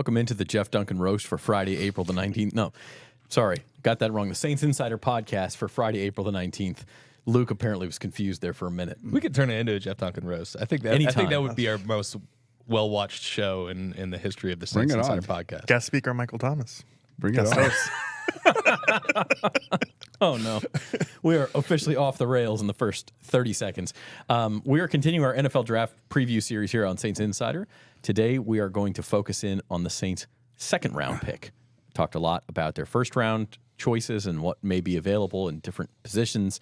Welcome into the Jeff Duncan Roast for Friday, April the 19th. No, sorry, got that wrong. The Saints Insider Podcast for Friday, April the 19th. Luke apparently was confused there for a minute. We could turn it into a Jeff Duncan Roast. I think that would be our most well-watched show in the history of the Saints Insider Podcast. Guest speaker Michael Thomas. Bring it on. Oh, no. We are officially off the rails in the first 30 seconds. We are continuing our NFL Draft preview series here on Saints Insider. Today, we are going to focus in on the Saints' second-round pick. Talked a lot about their first-round choices and what may be available in different positions.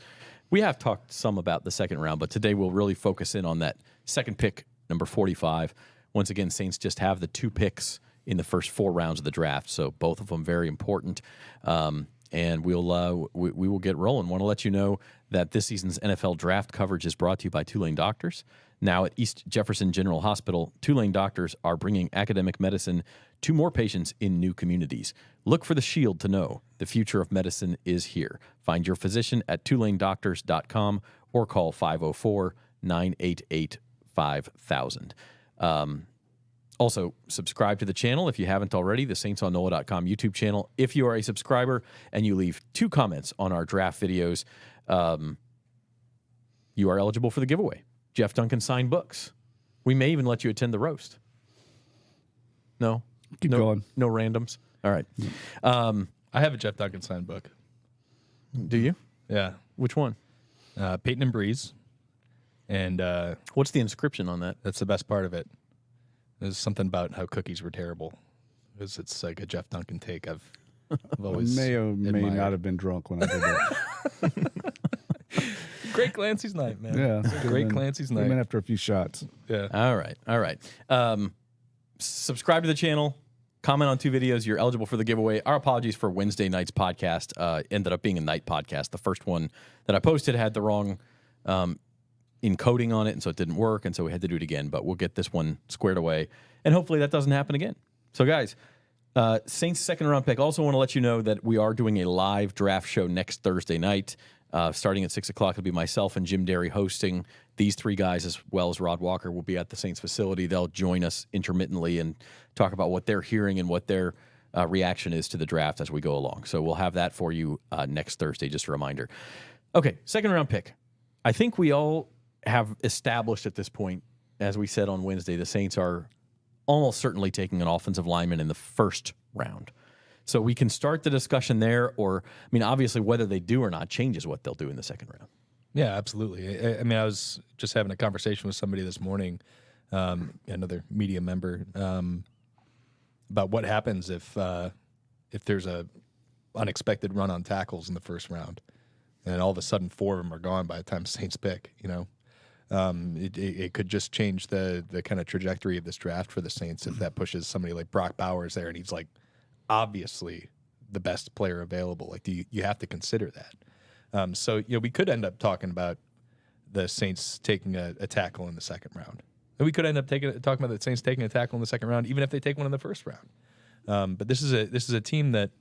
We have talked some about the second round, but today we'll really focus in on that second pick, number 45. Once again, Saints just have the 2 picks in the first 4 rounds of the draft, so both of them very important. And we will get rolling. Want to let you know that this season's NFL draft coverage is brought to you by Tulane Doctors. Now at East Jefferson General Hospital, Tulane Doctors are bringing academic medicine to more patients in new communities. Look for the shield to know the future of medicine is here. Find your physician at tulanedoctors.com or call 504-988-5000. Also, subscribe to the channel if you haven't already, the Saints on NOLA.com YouTube channel. If you are a subscriber and you leave 2 comments on our draft videos, you are eligible for the giveaway. Jeff Duncan signed books. We may even let you attend the roast. No? Keep going. No randoms? All right. I have a Jeff Duncan signed book. Do you? Yeah. Which one? Peyton and Breeze. And What's the inscription on that? that's the best part of it. There's something about how cookies were terrible. It's like a Jeff Duncan take. I've always may or may admired. not have been drunk when I did that. Great Clancy's night, man. Yeah. Great Clancy's night. Even after a few shots. Yeah. All right. Subscribe to the channel. Comment on 2 videos. You're eligible for the giveaway. Our apologies for Wednesday night's podcast. Ended up being a night podcast. The first one that I posted had the wrong encoding on it, and so it didn't work, and so we had to do it again. But we'll get this one squared away, and hopefully that doesn't happen again. So, guys, Saints second-round pick. Also want to let you know that we are doing a live draft show next Thursday night. Starting at 6 o'clock, it'll be myself and Jim Derry hosting. These 3 guys, as well as Rod Walker, will be at the Saints facility. They'll join us intermittently and talk about what they're hearing and what their reaction is to the draft as we go along. So we'll have that for you next Thursday, just a reminder. Okay, second-round pick. I think we all have established at this point, as we said on Wednesday, the Saints are almost certainly taking an offensive lineman in the first round. So we can start the discussion there, or, I mean, obviously whether they do or not changes what they'll do in the second round. Yeah, absolutely. I mean, I was just having a conversation with somebody this morning, another media member, about what happens if there's a unexpected run on tackles in the first round, and all of a sudden 4 of them are gone by the time Saints pick. It could just change the kind of trajectory of this draft for the Saints if that pushes somebody like Brock Bowers there, and he's like obviously the best player available. Like, you have to consider that. So we could end up talking about the Saints taking a tackle in the second round, and we could end up talking about the Saints taking a tackle in the second round, even if they take one in the first round. But this is a team that,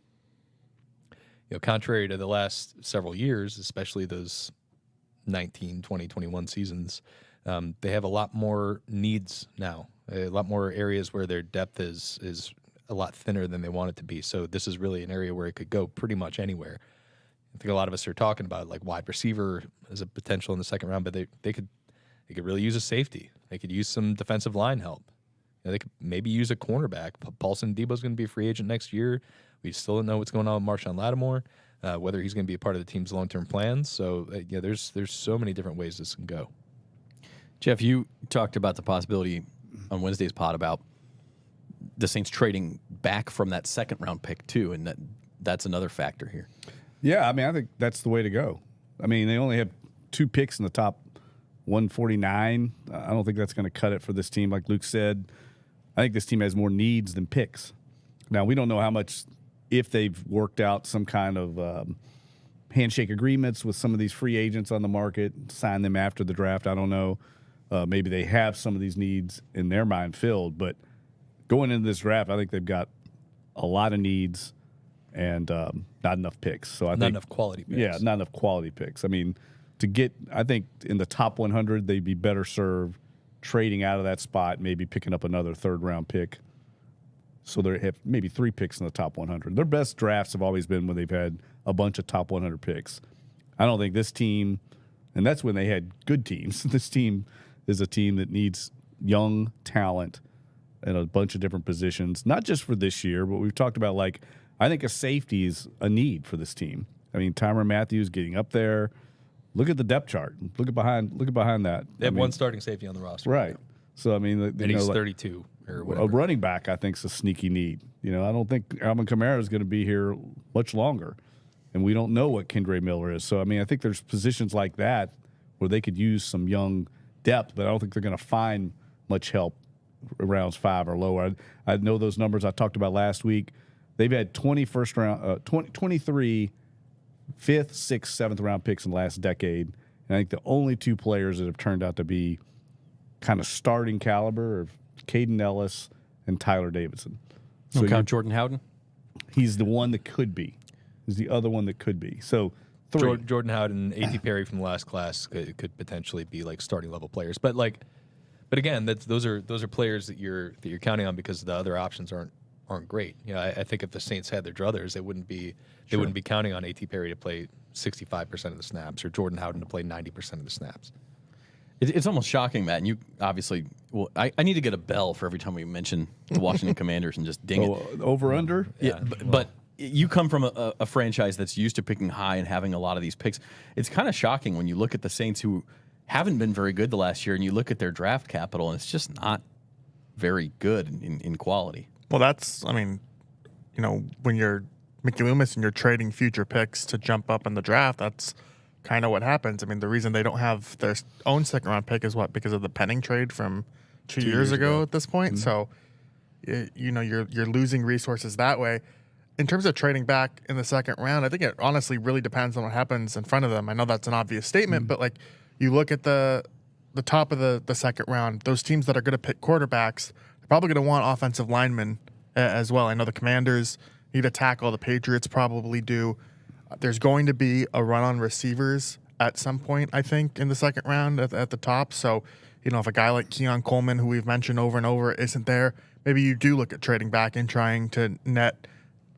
contrary to the last several years, especially those 19, 20, 21 seasons, they have a lot more needs now, a lot more areas where their depth is a lot thinner than they want it to be. So this is really an area where it could go pretty much anywhere. I think a lot of us are talking about like wide receiver as a potential in the second round, but they could really use a safety. They could use some defensive line help. They could maybe use a cornerback. Paulson Debo's going to be a free agent next year. We still don't know what's going on with Marshawn Lattimore, whether he's going to be a part of the team's long-term plans. So there's so many different ways this can go. Jeff, you talked about the possibility on Wednesday's pod about the Saints trading back from that second-round pick too, and that's another factor here. Yeah, I mean, I think that's the way to go. I mean, they only have 2 picks in the top 149. I don't think that's going to cut it for this team. Like Luke said, I think this team has more needs than picks. Now, we don't know how much, if they've worked out some kind of handshake agreements with some of these free agents on the market, sign them after the draft. I don't know. Maybe they have some of these needs in their mind filled. But going into this draft, I think they've got a lot of needs and not enough picks. So not enough quality picks. Yeah, not enough quality picks. I mean, I think in the top 100, they'd be better served trading out of that spot, maybe picking up another third-round pick So they have maybe 3 picks in the top 100. Their best drafts have always been when they've had a bunch of top 100 picks. I don't think this team, and that's when they had good teams. This team is a team that needs young talent in a bunch of different positions, not just for this year, but we've talked about, like, I think a safety is a need for this team. I mean, Tyrann Mathieu getting up there. Look at the depth chart. Look at behind that. They have one starting safety on the roster. Right. So, I mean, and he's 32 or whatever. A running back, I think, is a sneaky need. I don't think Alvin Kamara is going to be here much longer. And we don't know what Kendre Miller is. So, I mean, I think there's positions like that where they could use some young depth, but I don't think they're going to find much help rounds 5 or lower. I know those numbers I talked about last week. They've had 23 5th, 6th, 7th round picks in the last decade. And I think the only 2 players that have turned out to be kind of starting caliber are Caden Ellis and Tyler Davidson. So count Jordan Howden? He's the one that could be. He's the other one that could be. So 3. Jordan Howden, A.T. Perry from the last class could potentially be like starting level players. But again, those are players that you're counting on because the other options aren't great. I think if the Saints had their druthers, they wouldn't be counting on A.T. Perry to play 65% of the snaps or Jordan Howden to play 90% of the snaps. It's almost shocking, Matt. And you obviously, I need to get a bell for every time we mention the Washington Commanders and just ding it. Over under? Yeah, but you come from a franchise that's used to picking high and having a lot of these picks. It's kind of shocking when you look at the Saints, who haven't been very good the last year, and you look at their draft capital, and it's just not very good in quality. Well, when you're Mickey Loomis and you're trading future picks to jump up in the draft, that's kind of what happens. I mean, the reason they don't have their own second round pick is because of the Penning trade from 2 years ago at this point. Mm-hmm. So, you're losing resources that way. In terms of trading back in the second round, I think it honestly really depends on what happens in front of them. I know that's an obvious statement, but like you look at the top of the second round, those teams that are going to pick quarterbacks, they're probably going to want offensive linemen as well. I know the Commanders need to tackle. The Patriots probably do. There's going to be a run on receivers at some point, I think, in the second round at the top. So, if a guy like Keon Coleman, who we've mentioned over and over, isn't there, maybe you do look at trading back and trying to net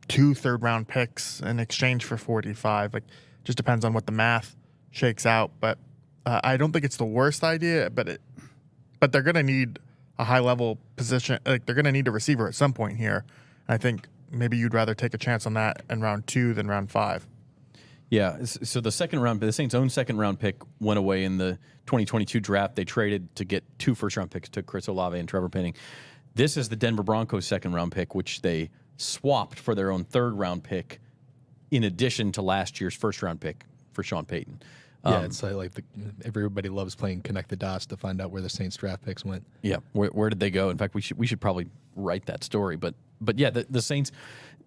2 third-round picks in exchange for 45. Like, just depends on what the math shakes out. But I don't think it's the worst idea. But they're going to need a high-level position. Like, they're going to need a receiver at some point here. And I think maybe you'd rather take a chance on that in round 2 than round 5. Yeah, so the Saints' own second round pick went away in the 2022 draft. They traded to get 2 first-round picks, took Chris Olave and Trevor Penning. This is the Denver Broncos' second round pick, which they swapped for their own third-round pick in addition to last year's first-round pick for Sean Payton. Yeah, it's everybody loves playing connect the dots to find out where the Saints draft picks went. Yeah, where did they go? In fact, we should probably write that story. But yeah, the Saints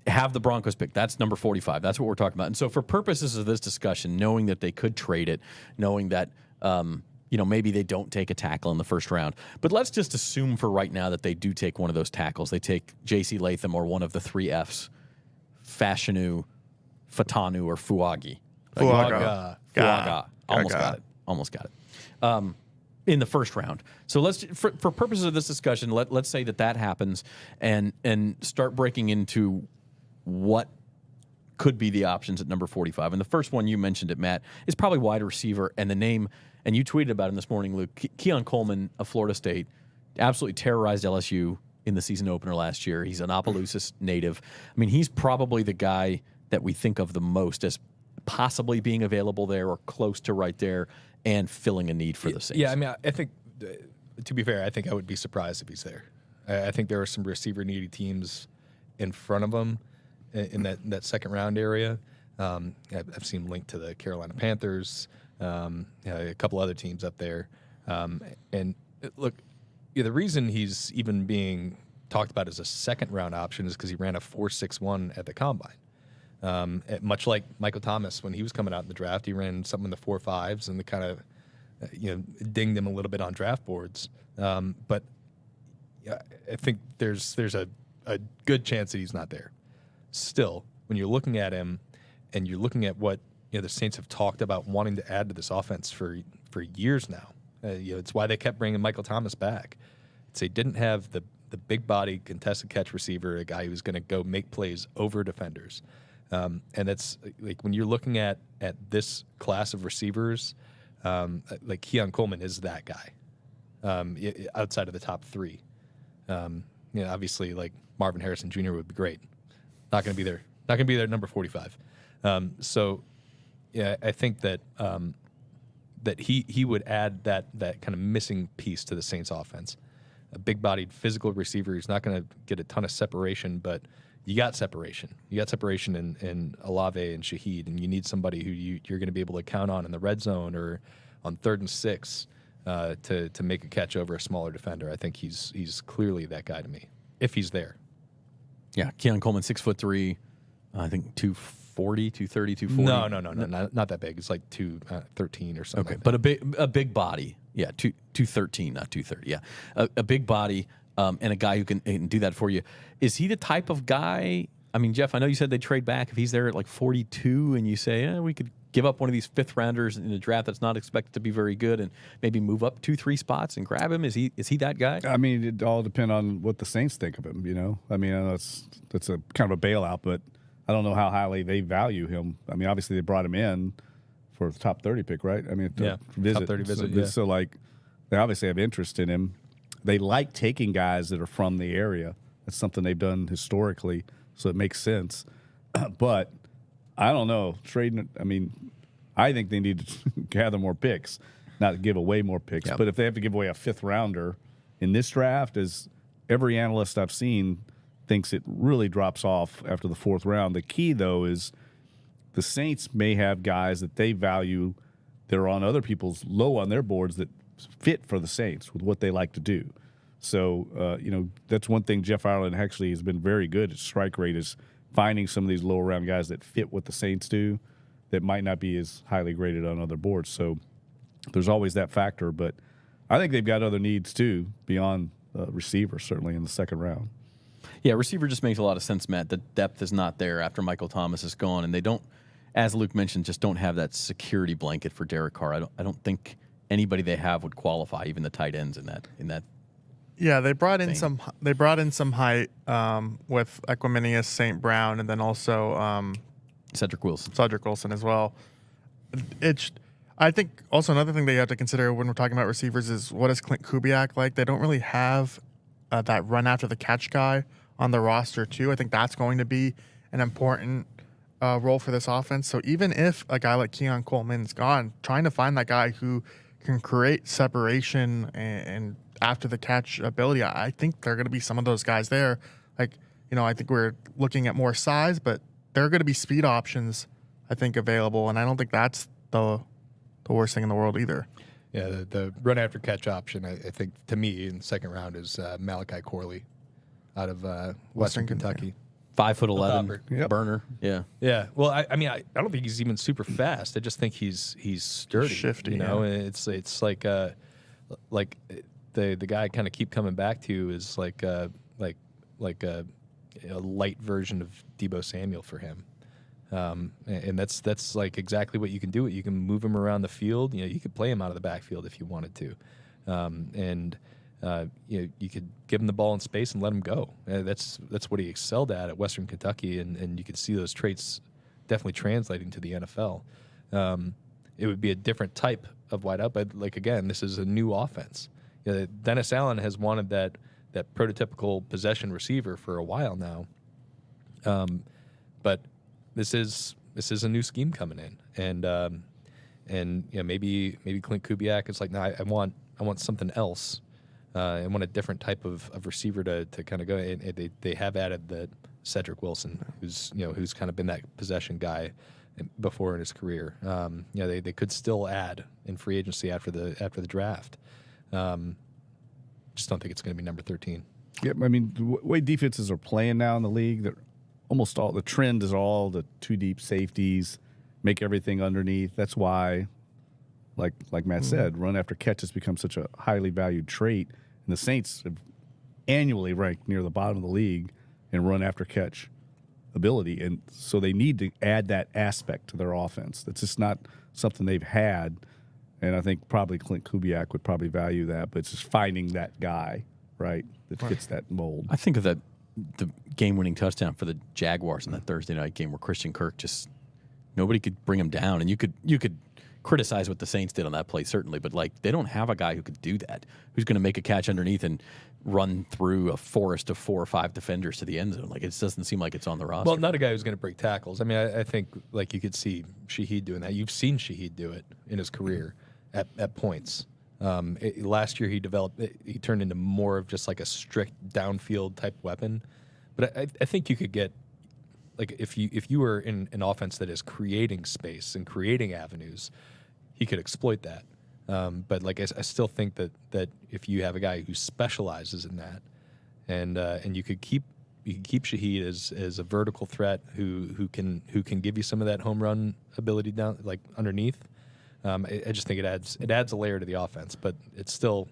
have the Broncos pick. That's number 45. That's what we're talking about. And so for purposes of this discussion, knowing that they could trade it, knowing that maybe they don't take a tackle in the first round, but let's just assume for right now that they do take one of those tackles. They take J.C. Latham or one of the 3 Fs, Fashanu, Fatanu, or Fuagi. Fuaga. Almost got it. In the first round. So let's, for purposes of this discussion, let's say that happens and start breaking into what could be the options at number 45. And the first one, you mentioned it, Matt, is probably wide receiver. And the name, and you tweeted about him this morning, Luke, Keon Coleman of Florida State, absolutely terrorized LSU in the season opener last year. He's an Opelousas native. I mean, he's probably the guy that we think of the most as possibly being available there or close to right there and filling a need for the Saints. Yeah, I mean, I think, to be fair, I think I would be surprised if he's there. I think there are some receiver-needy teams in front of him in that second round area. I've seen him linked to the Carolina Panthers, a couple other teams up there. And look, the reason he's even being talked about as a second-round option is because he ran a 4.61 at the Combine. Much like Michael Thomas, when he was coming out in the draft, he ran something in the 4.5s and the kind of, dinged him a little bit on draft boards. But I think there's a good chance that he's not there. Still, when you're looking at him and you're looking at what the Saints have talked about wanting to add to this offense for years now, it's why they kept bringing Michael Thomas back. They didn't have the the big body contested catch receiver, a guy who's going to go make plays over defenders. And that's like when you're looking at this class of receivers, like Keon Coleman is that guy outside of the top three. Obviously, like Marvin Harrison Jr. would be great. Not going to be there. Not going to be there at number 45. So, yeah, I think that that he would add that kind of missing piece to the Saints offense. A big-bodied physical receiver who's not going to get a ton of separation, but you got separation. You got separation in Olave and Shaheed, and you need somebody who you're going to be able to count on in the red zone or on 3rd and 6 to make a catch over a smaller defender. I think he's clearly that guy to me, if he's there. Yeah, Keon Coleman, 6'3", I think 240, 230, 240. No, not that big. It's like 213 or something. Okay, but a big body. Yeah, 213, not 230. Yeah, a big body and a guy who can do that for you. Is he the type of guy? I mean, Jeff, I know you said they trade back if he's there at like 42, and you say, we could give up one of these 5th rounders in a draft that's not expected to be very good, and maybe move up 2-3 spots and grab him. Is he that guy? I mean, it all depends on what the Saints think of him. I mean, I know that's a kind of a bailout, but I don't know how highly they value him. I mean, obviously they brought him in for the top 30 pick, right? I mean, top 30 visit. So like, they obviously have interest in him. They like taking guys that are from the area. That's something they've done historically, so it makes sense. But I don't know. Trading, I mean, I think they need to gather more picks, not give away more picks. Yep. But if they have to give away a 5th rounder in this draft, as every analyst I've seen thinks it really drops off after the 4th round. The key, though, is the Saints may have guys that they value that are on other people's low on their boards that fit for the Saints with what they like to do. So, that's one thing Jeff Ireland actually has been very good at strike rate is finding some of these lower round guys that fit what the Saints do that might not be as highly graded on other boards. So there's always that factor. But I think they've got other needs, too, beyond receiver, certainly in the 2nd round. Yeah, receiver just makes a lot of sense, Matt. The depth is not there after Michael Thomas is gone, and they don't, as Luke mentioned, just don't have that security blanket for Derek Carr. I don't think anybody they have would qualify, even the tight ends in that. Yeah, they brought in thing. some height with Equiminius St. Brown, and then also Cedric Wilson. as well. I think also another thing that you have to consider when we're talking about receivers is what is Clint Kubiak like? They don't really have that run after the catch guy on the roster too. I think that's going to be an important role for this offense. So even if a guy like Keon Coleman's gone, trying to find that guy who can create separation and after the catch ability, I think there are going to be some of those guys there. Like, I think we're looking at more size, but there are going to be speed options, I think, available. And I don't think that's the worst thing in the world either. Yeah, the run after catch option, I think, to me, in the 2nd round is Malachi Corley out of Western Kentucky. 5'11" burner. Yeah. Yeah. Well, I don't think he's even super fast. I just think he's sturdy. Shifty, And it's like the guy I kind of keep coming back to is like a light version of Deebo Samuel for him. And that's like exactly what you can do. You can move him around the field. You could play him out of the backfield if you wanted to, you could give him the ball in space and let him go. That's what he excelled at Western Kentucky, and you could see those traits definitely translating to the NFL. It would be a different type of wideout, but again, this is a new offense. Dennis Allen has wanted that prototypical possession receiver for a while now, but this is a new scheme coming in, and maybe Clint Kubiak is like, no, I want something else. I want a different type of receiver to kind of go. And they have added the Cedric Wilson, who's kind of been that possession guy before in his career. They could still add in free agency after the draft. Just don't think it's going to be number 13. Yeah, I mean, the way defenses are playing now in the league, they're almost all the trend is all the 2 deep safeties, make everything underneath. That's why, like Matt said, run after catch has become such a highly valued trait. And the Saints have annually ranked near the bottom of the league in run after catch ability, and so they need to add that aspect to their offense. That's just not something they've had. And I think probably Clint Kubiak would probably value that, but it's just finding that guy, right, that fits that mold. I think of the game-winning touchdown for the Jaguars in that Thursday night game where Christian Kirk just nobody could bring him down, and you could criticize what the Saints did on that play certainly, but like they don't have a guy who could do that, who's going to make a catch underneath and run through a forest of 4 or 5 defenders to the end zone. Like it doesn't seem like it's on the roster. Well, not a guy who's going to break tackles. I mean, I think like you could see Shaheed doing that. You've seen Shaheed do it in his career at points. Last year he turned into more of just like a strict downfield type weapon. But I think you could get, like if you were in an offense that is creating space and creating avenues, he could exploit that. But like I still think that if you have a guy who specializes in that, and you could keep Shaheed as a vertical threat who can give you some of that home run ability down like underneath. I just think it adds a layer to the offense, but it's still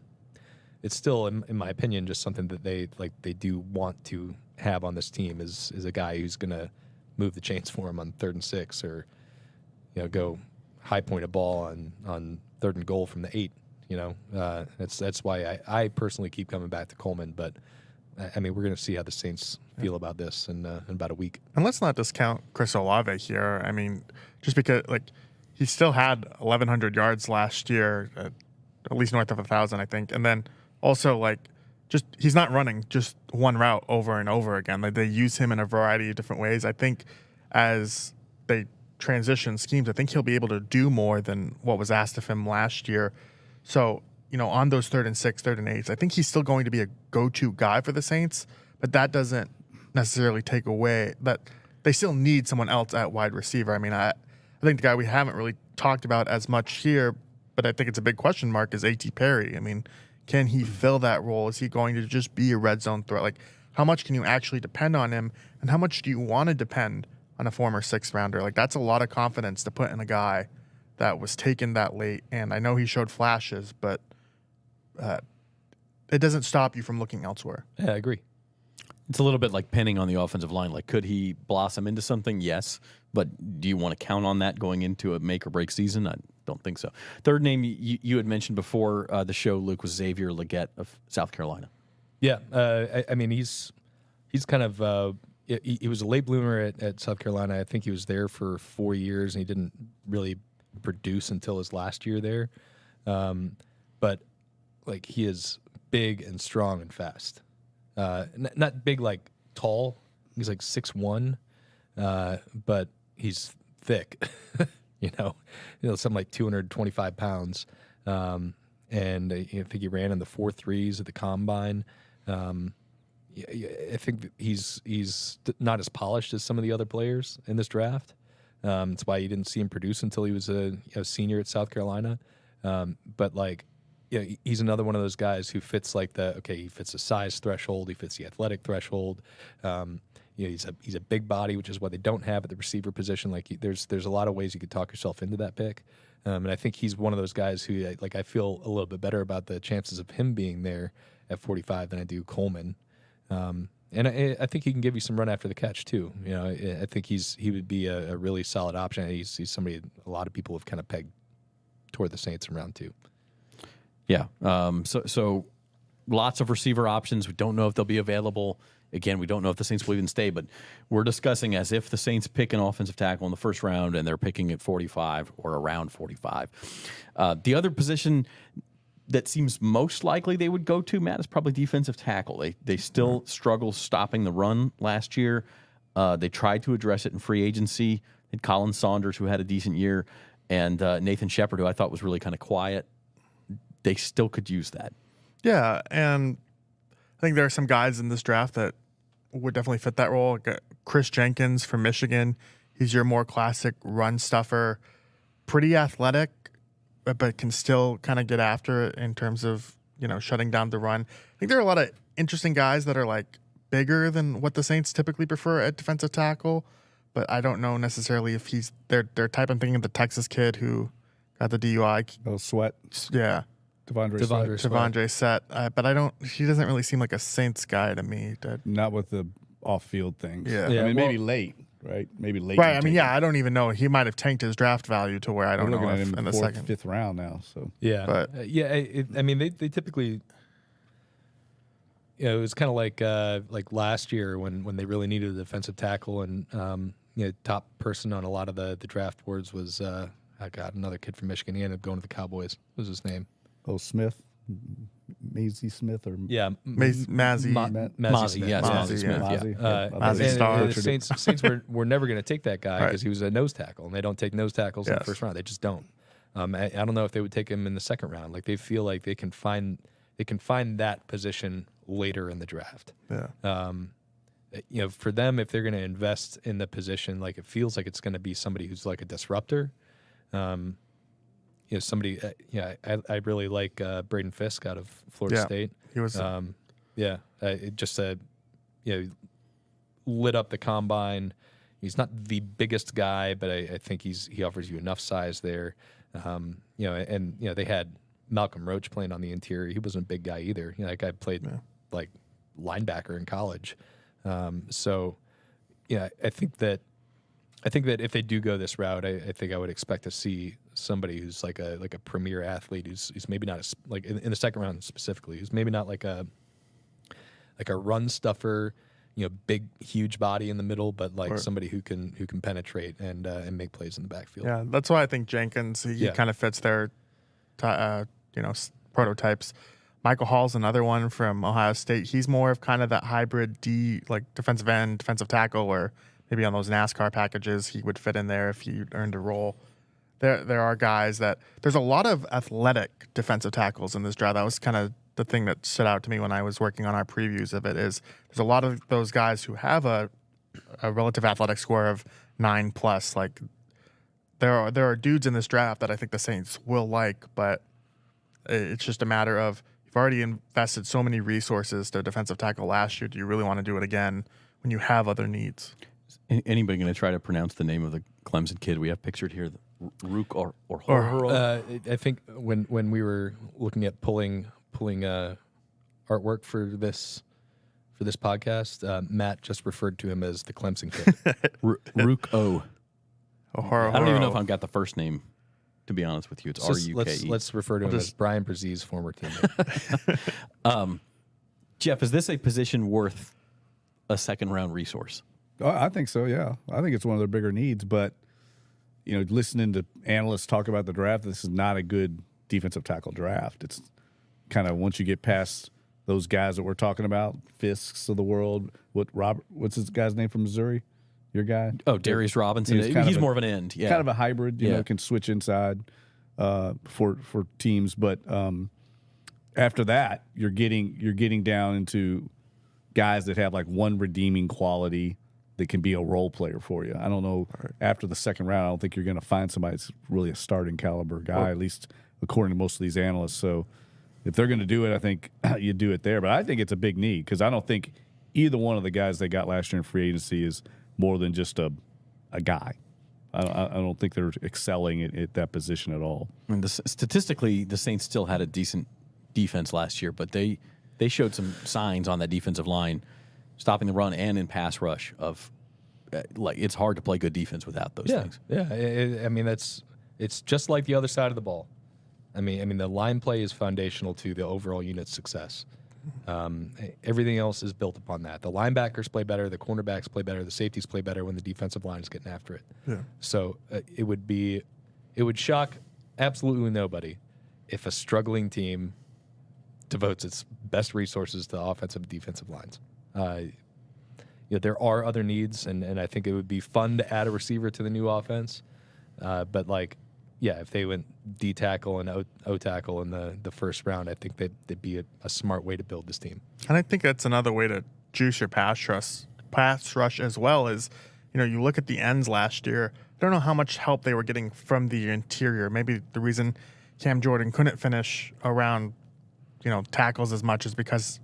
in my opinion just something that they do want to have on this team is a guy who's going to move the chains for him on 3rd and 6 or go high point a ball on 3rd and goal from the 8. That's why I personally keep coming back to Coleman, but I mean we're going to see how the Saints feel about this in about a week. And let's not discount Chris Olave here. I mean, just because like he still had 1,100 yards last year, at least north of 1,000, I think. And then also, like, just he's not running just one route over and over again. Like, they use him in a variety of different ways. I think as they transition schemes, I think he'll be able to do more than what was asked of him last year. So, on those 3rd and 6, 3rd and 8s, I think he's still going to be a go-to guy for the Saints, but that doesn't necessarily take away that they still need someone else at wide receiver. I mean, I think the guy we haven't really talked about as much here, but I think it's a big question mark, is A.T. Perry. I mean, can he fill that role? Is he going to just be a red zone threat? Like, how much can you actually depend on him, and how much do you want to depend on a former 6th rounder? Like, that's a lot of confidence to put in a guy that was taken that late, and I know he showed flashes, but it doesn't stop you from looking elsewhere. Yeah, I agree. It's a little bit like pinning on the offensive line. Like, could he blossom into something? Yes. But do you want to count on that going into a make or break season? I don't think so. Third name you had mentioned before the show, Luke, was Xavier Legette of South Carolina. Yeah. I mean, he's kind of he was a late bloomer at South Carolina. I think he was there for 4 years, and he didn't really produce until his last year there. But like he is big and strong and fast. Not big like tall. He's like 6'1", but he's thick. Something like 225 pounds. And I think he ran in the 4.3s at the combine. I think he's not as polished as some of the other players in this draft. That's why you didn't see him produce until he was a senior at South Carolina. But like, he's another one of those guys who fits like he fits the size threshold, he fits the athletic threshold. He's a big body, which is what they don't have at the receiver position. Like there's a lot of ways you could talk yourself into that pick. And I think he's one of those guys who I feel a little bit better about the chances of him being there at 45 than I do Coleman. And I think he can give you some run after the catch too. I think he would be a really solid option. He's somebody a lot of people have kind of pegged toward the Saints in round 2. Yeah. So lots of receiver options. We don't know if they'll be available. Again, we don't know if the Saints will even stay, but we're discussing as if the Saints pick an offensive tackle in the first round and they're picking at 45 or around 45. The other position that seems most likely they would go to, Matt, is probably defensive tackle. They still struggle stopping the run last year. They tried to address it in free agency. They had Colin Saunders, who had a decent year, and Nathan Shepard, who I thought was really kind of quiet. They still could use that. Yeah, and I think there are some guys in this draft that would definitely fit that role. Chris Jenkins from Michigan. He's your more classic run stuffer, pretty athletic, but can still kind of get after it in terms of, shutting down the run. I think there are a lot of interesting guys that are like bigger than what the Saints typically prefer at defensive tackle, but I don't know necessarily if he's their type. I'm thinking of the Texas kid who got the DUI. Oh, Sweat. Yeah. Devondre Sweat. But he doesn't really seem like a Saints guy to me. Not with the off-field things. Yeah. I mean, maybe late, right? Maybe late. Right. I mean, I don't even know. He might have tanked his draft value to where I don't know if in the 2nd, 5th round now. So yeah, but I mean, they typically, it was kind of like last year when they really needed a defensive tackle, and top person on a lot of the draft boards was another kid from Michigan. He ended up going to the Cowboys. What was his name? Oh, Smith, Maisie Smith, or Yeah, Mazzie. Mozzie, yes, Mozzie, Mozzie Smith, yeah. Mozzie and Star. the Saints were never going to take that guy because he was a nose tackle, and they don't take nose tackles in the first round. They just don't. I don't know if they would take him in the second round. Like they feel like they can find that position later in the draft. Yeah. For them, if they're going to invest in the position, like it feels like it's going to be somebody who's like a disruptor. Somebody. I really like Braden Fisk out of Florida State. He was. It just lit up the combine. He's not the biggest guy, but I think he offers you enough size there. They had Malcolm Roach playing on the interior. He wasn't a big guy either. That guy played like linebacker in college. I think that if they do go this route, I think I would expect to see somebody who's like a premier athlete who's maybe not like in the second round specifically, who's maybe not like a run stuffer, big huge body in the middle, but like somebody who can penetrate and make plays in the backfield. Yeah, that's why I think Jenkins he kind of fits their prototypes. Michael Hall's another one from Ohio State. He's more of kind of that hybrid defensive end, defensive tackle, or maybe on those NASCAR packages he would fit in there if he earned a role. There are guys there's a lot of athletic defensive tackles in this draft. That was kind of the thing that stood out to me when I was working on our previews of it. Is there's a lot of those guys who have a relative athletic score of 9+. Like there are dudes in this draft that I think the Saints will like, but it's just a matter of you've already invested so many resources to defensive tackle last year. Do you really want to do it again when you have other needs? Anybody going to try to pronounce the name of the Clemson kid we have pictured here? Rook or I think when we were looking at pulling artwork for this podcast, Matt just referred to him as the Clemson kid. Rook O. I don't even know if I've got the first name. To be honest with you, it's R-U-K-E. Let's refer to him as Brian Brzez's former teammate. Jeff, is this a position worth a second round resource? Oh, I think so. Yeah, I think it's one of their bigger needs. But listening to analysts talk about the draft, this is not a good defensive tackle draft. It's kind of once you get past those guys that we're talking about, Fisks of the world. What's this guy's name from Missouri? Your guy? Oh, Darius Robinson. He's more of an end. Yeah, kind of a hybrid. You know, can switch inside for teams. But after that, you're getting down into guys that have like one redeeming quality that can be a role player for you. I don't know. Right. After the second round, I don't think you're going to find somebody that's really a starting caliber guy, at least according to most of these analysts. So if they're going to do it, I think you do it there. But I think it's a big need because I don't think either one of the guys they got last year in free agency is more than just a guy. I don't think they're excelling at that position at all. I mean, statistically, the Saints still had a decent defense last year, but they showed some signs on that defensive line, stopping the run and in pass rush of like it's hard to play good defense without those things. Yeah, I mean it's just like the other side of the ball. I mean the line play is foundational to the overall unit's success. Everything else is built upon that. The linebackers play better, the cornerbacks play better, the safeties play better when the defensive line is getting after it. Yeah. So it would shock absolutely nobody if a struggling team devotes its best resources to offensive and defensive lines. There are other needs, and I think it would be fun to add a receiver to the new offense. But if they went D tackle and O tackle in the first round, I think that'd be a smart way to build this team. And I think that's another way to juice your pass rush as well. Is you look at the ends last year. I don't know how much help they were getting from the interior. Maybe the reason Cam Jordan couldn't finish around tackles as much is because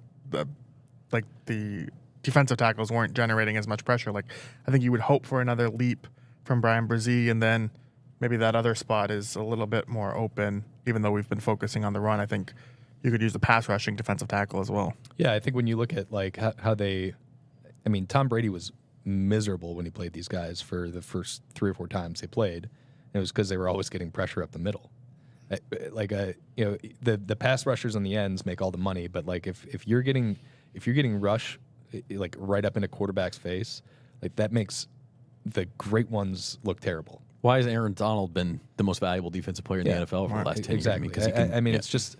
the defensive tackles weren't generating as much pressure. Like I think you would hope for another leap from Brian Brzee, and then maybe that other spot is a little bit more open, even though we've been focusing on the run. I think you could use the pass rushing defensive tackle as well. Yeah, I think when you look at like how Tom Brady was miserable when he played these guys for the first 3 or 4 times they played. It was because they were always getting pressure up the middle. The pass rushers on the ends make all the money, but like if you're getting if you're getting rush like right up in a quarterback's face, like that makes the great ones look terrible. Why has Aaron Donald been the most valuable defensive player in the NFL for the last 10 exactly. years? I mean, it's just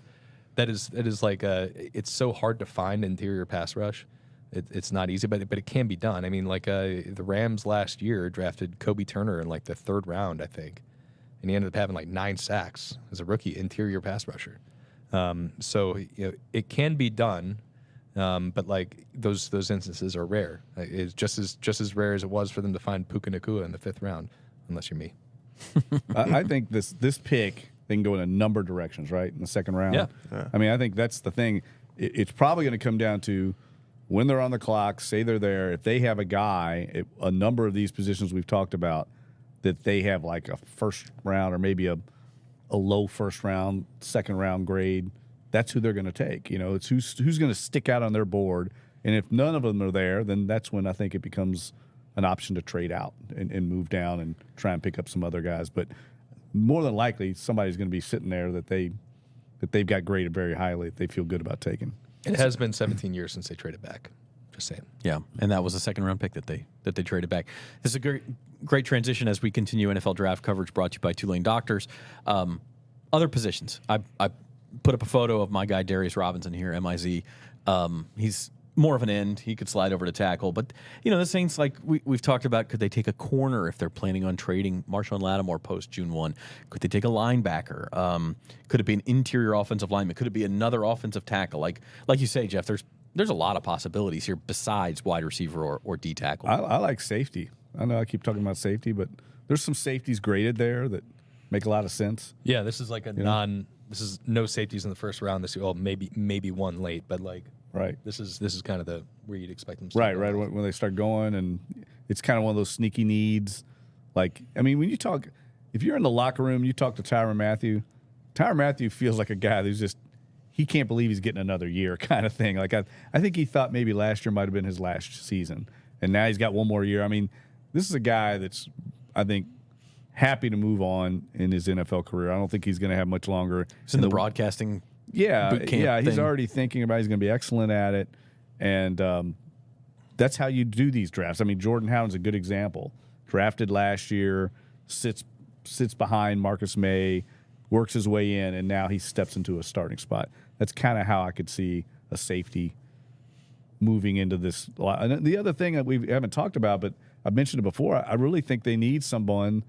that is like it's so hard to find interior pass rush. It's not easy, but it can be done. I mean, like the Rams last year drafted Kobe Turner in like the 3rd round, I think, and he ended up having like 9 sacks as a rookie interior pass rusher. So it can be done, but like those instances are rare. It's just as rare as it was for them to find Puka Nacua in the 5th round, unless you're me. I think this pick, they can go in a number of directions, right? In the 2nd round. Yeah. I mean, I think that's the thing. It's probably going to come down to when they're on the clock, say they're there, if they have a guy at a number of these positions we've talked about, that they have like a 1st round or maybe a low 1st round, 2nd round grade, that's who they're going to take. It's who's going to stick out on their board. And if none of them are there, then that's when I think it becomes an option to trade out and move down and try and pick up some other guys. But more than likely, somebody's going to be sitting there that they've got graded very highly, that they feel good about taking. It has been 17 years since they traded back. Just saying. Yeah, and that was a 2nd round pick that they traded back. This is a great transition as we continue NFL draft coverage, brought to you by Tulane Doctors. Other positions. I put up a photo of my guy Darius Robinson here, MIZ. He's more of an end. He could slide over to tackle. But, the Saints, like we've talked about, could they take a corner if they're planning on trading Marshawn Lattimore post June 1? Could they take a linebacker? Could it be an interior offensive lineman? Could it be another offensive tackle? Like you say, Jeff, there's a lot of possibilities here besides wide receiver or D tackle. I like safety. I know I keep talking about safety, but there's some safeties graded there that make a lot of sense. Yeah, this is like this is no safeties in the 1st round. Maybe one late, but like right. This is kind of where you'd expect them. Right. When they start going, and it's kind of one of those sneaky needs. Like, I mean, when you talk, if you're in the locker room, you talk to Tyrann Mathieu. Tyrann Mathieu feels like a guy who's just, he can't believe he's getting another year kind of thing. Like I think he thought maybe last year might have been his last season, and now he's got one more year. I mean, this is a guy that's, I think, happy to move on in his NFL career. I don't think he's going to have much longer. He's in the broadcasting. Yeah, he's thing. already thinking about it. He's going to be excellent at it, and that's how you do these drafts. I mean, Jordan Howden's a good example. Drafted last year, sits behind Marcus May, works his way in, and now he steps into a starting spot. That's kind of how I could see a safety moving into this. And the other thing that we haven't talked about, but I've mentioned it before, I really think they need someone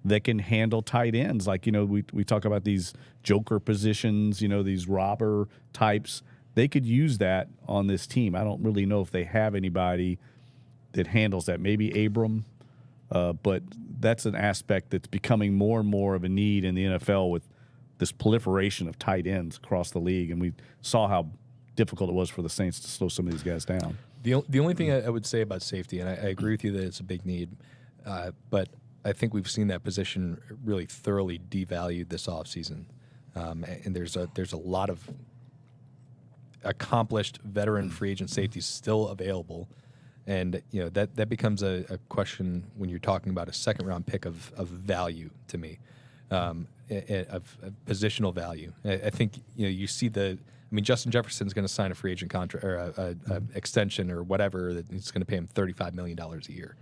that can handle tight ends. Like, we talk about these joker positions, these robber types. They could use that on this team. I don't really know if they have anybody that handles that. Maybe Abram, but that's an aspect that's becoming more and more of a need in the NFL with this proliferation of tight ends across the league. And we saw how difficult it was for the Saints to slow some of these guys down. The only thing I would say about safety, and I agree with you that it's a big need, but I think we've seen that position really thoroughly devalued this offseason. And there's a lot of accomplished veteran free agent safeties still available. And that becomes a question when you're talking about a 2nd round pick of value to me, of positional value. I think you see Justin Jefferson's going to sign a free agent contract or a extension or whatever that it's going to pay him $35 million a year.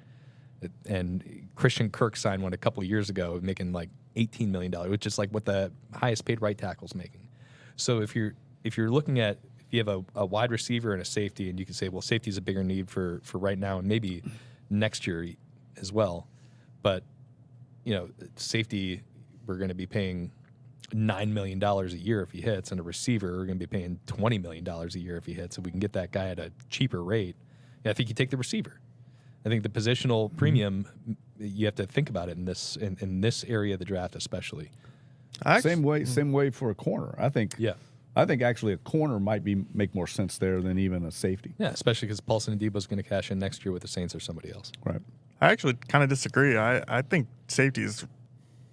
And Christian Kirk signed one a couple of years ago, making like $18 million, which is like what the highest paid right tackle's making. So if you're looking at, if you have a wide receiver and a safety, and you can say, well, safety is a bigger need for right now and maybe next year as well. But safety, we're going to be paying $9 million a year if he hits, and a receiver, we're going to be paying $20 million a year if he hits. So we can get that guy at a cheaper rate. I think you take the receiver. I think the positional premium, you have to think about it in this area of the draft, especially. Same way for a corner. I think actually a corner might make more sense there than even a safety. Yeah, especially because Paulson Adebo is going to cash in next year with the Saints or somebody else. Right. I actually kind of disagree. I think safety is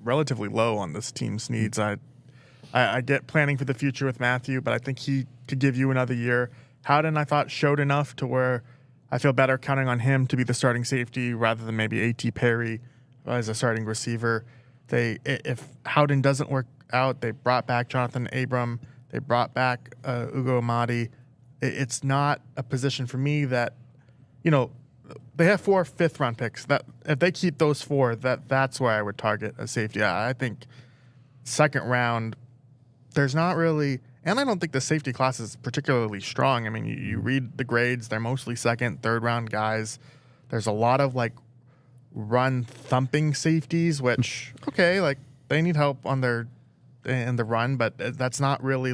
relatively low on this team's needs. I get planning for the future with Mathieu, but I think he could give you another year. Howden, I thought, showed enough to where I feel better counting on him to be the starting safety rather than maybe A.T. Perry as a starting receiver. If Howden doesn't work out, they brought back Jonathan Abram. They brought back Ugo Amadi. it's not a position for me that, they have 4 fifth-round picks. That if they keep those 4, that's where I would target a safety. I think second round, there's not really, and I don't think the safety class is particularly strong. I mean, you read the grades; they're mostly second, third-round guys. There's a lot of run thumping safeties, which they need help in the run, but that's not really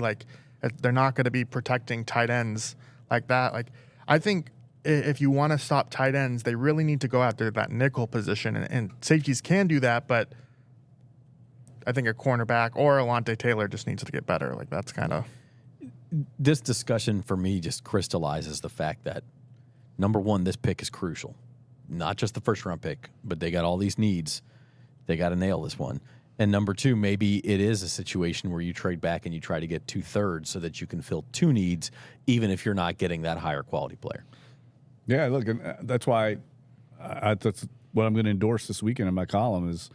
they're not going to be protecting tight ends like that. I think if you want to stop tight ends, they really need to go after that nickel position, and safeties can do that, but I think a cornerback or Alontae Taylor just needs to get better. That's kind of this discussion for me just crystallizes the fact that number one, this pick is crucial, not just the first round pick, but they got all these needs. They got to nail this one. And number two, maybe it is a situation where you trade back and you try to get 2/3 so that you can fill 2 needs, even if you're not getting that higher quality player. Yeah, look, that's why that's what I'm going to endorse this weekend in my column is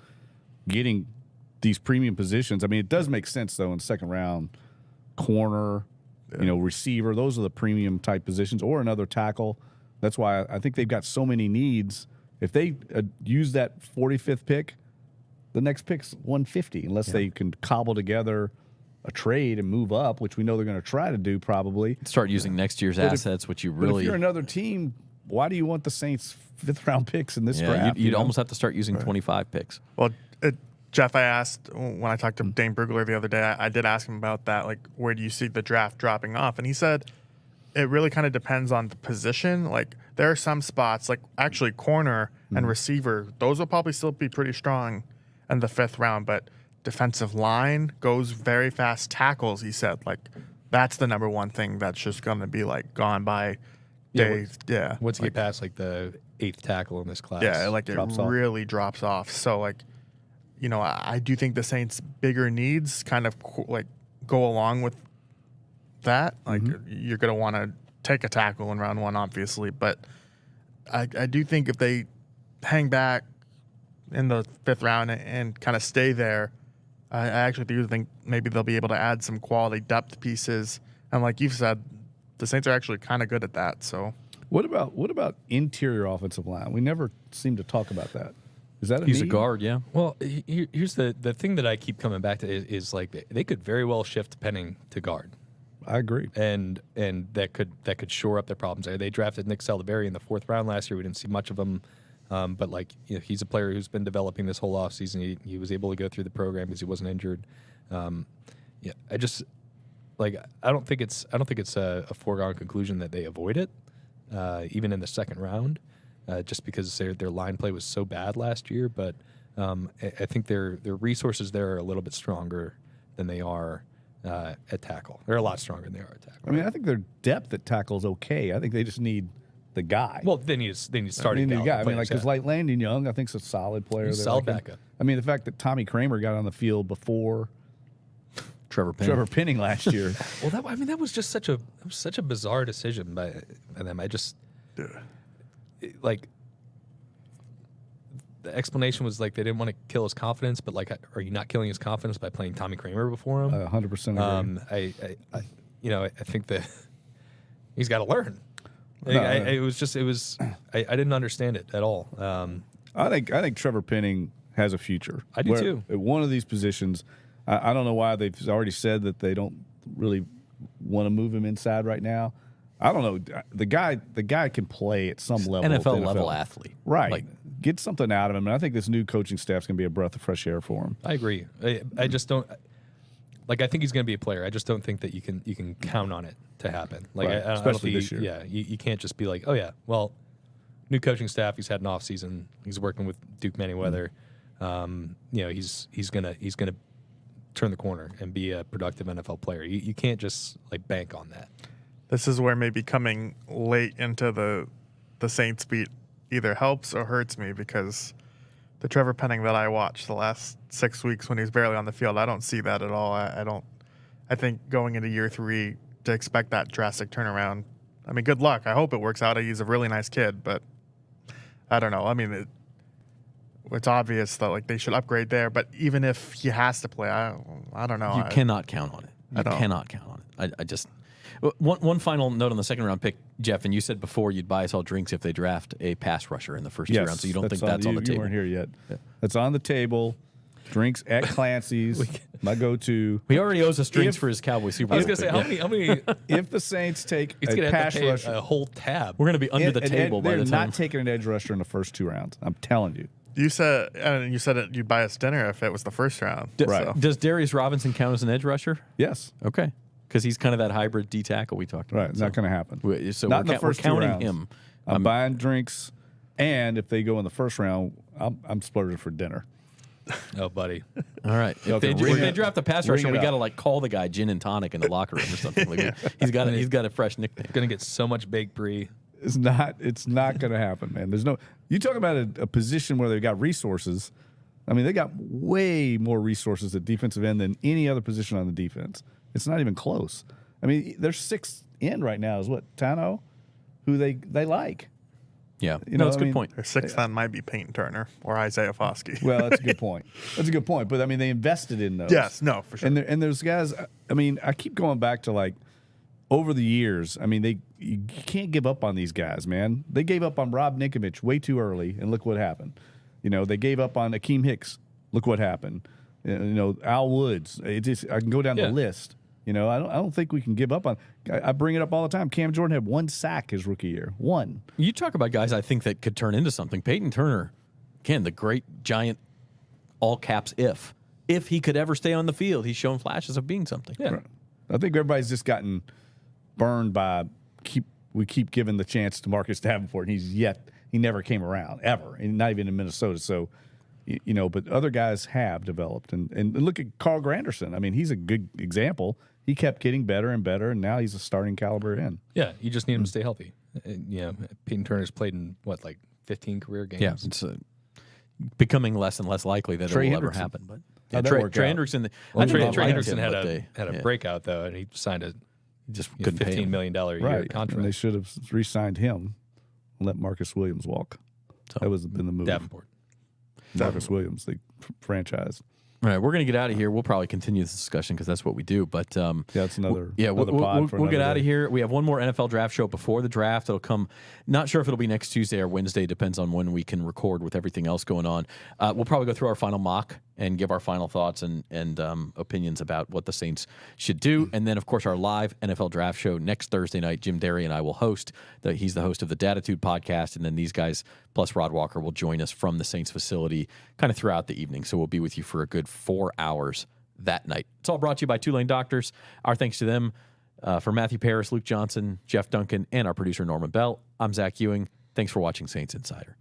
getting these premium positions. I mean, it does make sense, though, in second round, corner, receiver. Those are the premium type positions, or another tackle. That's why I think they've got so many needs. If they use that 45th pick, the next pick's 150, unless they can cobble together a trade and move up, which we know they're going to try to do probably. Start using next year's assets, which you But really... if you're another team, why do you want the Saints' 5th-round picks in this draft? You'd almost have to start using 25 picks. Well, Jeff, I asked when I talked to Dane Brugler the other day, I did ask him about that, where do you see the draft dropping off? And he said it really kind of depends on the position. There are some spots, actually corner and receiver, those will probably still be pretty strong in the 5th round, but defensive line goes very fast. Tackles, he said, that's the number one thing that's just going to be gone by days. Yeah. Once you get past the 8th tackle in this class. Yeah, it really drops off. So I do think the Saints' bigger needs kind of go along with that. You're going to want to take a tackle in round 1, obviously, but I do think if they hang back in the 5th round and kind of stay there, I actually do think maybe they'll be able to add some quality depth pieces. And like you've said, the Saints are actually kind of good at that. So what about interior offensive line? We never seem to talk about that. Is that He's need? a guard, yeah. Well, here's the thing that I keep coming back to is they could very well shift Penning to guard. I agree. And that could shore up their problems. They drafted Nick Saldiveri in the 4th round last year. We didn't see much of him. But he's a player who's been developing this whole offseason. He was able to go through the program because he wasn't injured. I just I don't think it's a foregone conclusion that they avoid it, even in the 2nd round, just because their line play was so bad last year. But I think their resources there are a little bit stronger than they are at tackle. They're a lot stronger than they are at tackle. I mean, I think their depth at tackle is okay. I think they just need the guy. Well, they need starting the guy. I mean, players, because Landon Young, I think is a solid player. He's a solid backup. I mean, the fact that Tommy Kramer got on the field before Trevor Penning last year. Well, that was just such a bizarre decision by them. I just the explanation was they didn't want to kill his confidence, but are you not killing his confidence by playing Tommy Kramer before him? 100% agree. I think that he's got to learn. I didn't understand it at all. I think Trevor Penning has a future. I do too. At one of these positions, I don't know why they've already said that they don't really want to move him inside right now. I don't know. The guy can play at some level. NFL level athlete. Right. Get something out of him. And I think this new coaching staff's going to be a breath of fresh air for him. I agree. I just don't I think he's going to be a player. I just don't think that you can count on it to happen. Especially this year. Yeah, you can't just be oh yeah, well, new coaching staff. He's had an off season. He's working with Duke Manyweather. He's gonna turn the corner and be a productive NFL player. You can't just bank on that. This is where maybe coming late into the Saints beat either helps or hurts me, because the Trevor Penning that I watched the last 6 weeks when he was barely on the field, I don't see that at all. I think going into year 3 to expect that drastic turnaround, I mean, good luck. I hope it works out. He's a really nice kid, but I don't know. I mean, it's obvious that they should upgrade there, but even if he has to play, I don't know. You cannot count on it. You cannot count on it. I just One final note on the second round pick, Jeff, and you said before you'd buy us all drinks if they draft a pass rusher in the first 2 rounds, so you don't think that's on the table? You weren't here yet. Yeah. That's on the table. Drinks at Clancy's, my go-to. He already owes us drinks for his Cowboy Super Bowl. I was going to say, how many if the Saints take it's a gonna pass have to pay rusher, a whole tab. We're going to be under the table by the they're time. not taking an edge rusher in the first 2 rounds. I'm telling you. You said it, you'd buy us dinner if it was the first round. Right. So. Does Darius Robinson count as an edge rusher? Yes. Okay. Because he's kind of that hybrid D tackle we talked about. Right. Not going to happen. So not in the first 2 counting rounds. him. I'm buying drinks, and if they go in the first round, I'm splurging for dinner. Oh, buddy. All right. If they draft a pass rusher, we got to like call the guy gin and tonic in the locker room or something. Like he's got a fresh nickname. Going to get so much baked brie. It's not going to happen, man. There's no. You talk about a position where they've got resources. I mean, they got way more resources at defensive end than any other position on the defense. It's not even close. I mean, their sixth end right now is what, Tano, who they like. Yeah, that's a good point. Their sixth end might be Peyton Turner or Isaiah Foskey. Well, that's a good point. That's a good point. But I mean, they invested in those. Yes, no, for sure. And those guys. I mean, I keep going back to like over the years. I mean, you can't give up on these guys, man. They gave up on Rob Ninkovich way too early, and look what happened. You know, they gave up on Akeem Hicks. Look what happened. You know, Al Woods. I can go down the list. You know, I don't think we can give up on. I bring it up all the time. Cam Jordan had 1 sack his rookie year. 1. You talk about guys I think that could turn into something. Peyton Turner, again, the great giant, all caps if he could ever stay on the field, he's shown flashes of being something. Yeah. Right. I think everybody's just gotten burned by we keep giving the chance to Marcus Davenport, and he never came around ever, and not even in Minnesota. So, you know, but other guys have developed, and look at Carl Granderson. I mean, he's a good example. He kept getting better and better, and now he's a starting caliber end. Yeah, you just need him to stay healthy. Peyton Turner's played in, 15 career games? Yeah, it's becoming less and less likely that Trey it will ever Hendrickson. happen. But How'd that Trey work out? Hendrickson, Trey liked Hendrickson him, had a breakout, though, and he signed a just couldn't pay $15 him. million a year Right, contract. and they should have re-signed him and let Marcus Williams walk. So, That was been the move. Davenport. Marcus Williams, the franchise. All right, we're going to get out of here. We'll probably continue this discussion because that's what we do. But Yeah, it's another. we'll pod for get another out day. of here. We have one more NFL draft show before the draft. It'll come. Not sure if it'll be next Tuesday or Wednesday. Depends on when we can record with everything else going on. We'll probably go through our final mock and give our final thoughts and opinions about what the Saints should do. And then, of course, our live NFL draft show next Thursday night. Jim Derry and I will host. He's the host of the Datitude podcast. And then these guys plus Rod Walker will join us from the Saints facility kind of throughout the evening. So we'll be with you for a good 4 hours that night. It's all brought to you by Tulane Doctors. Our thanks to them. For Matthew Paris, Luke Johnson, Jeff Duncan, and our producer Norman Bell, I'm Zach Ewing. Thanks for watching Saints Insider.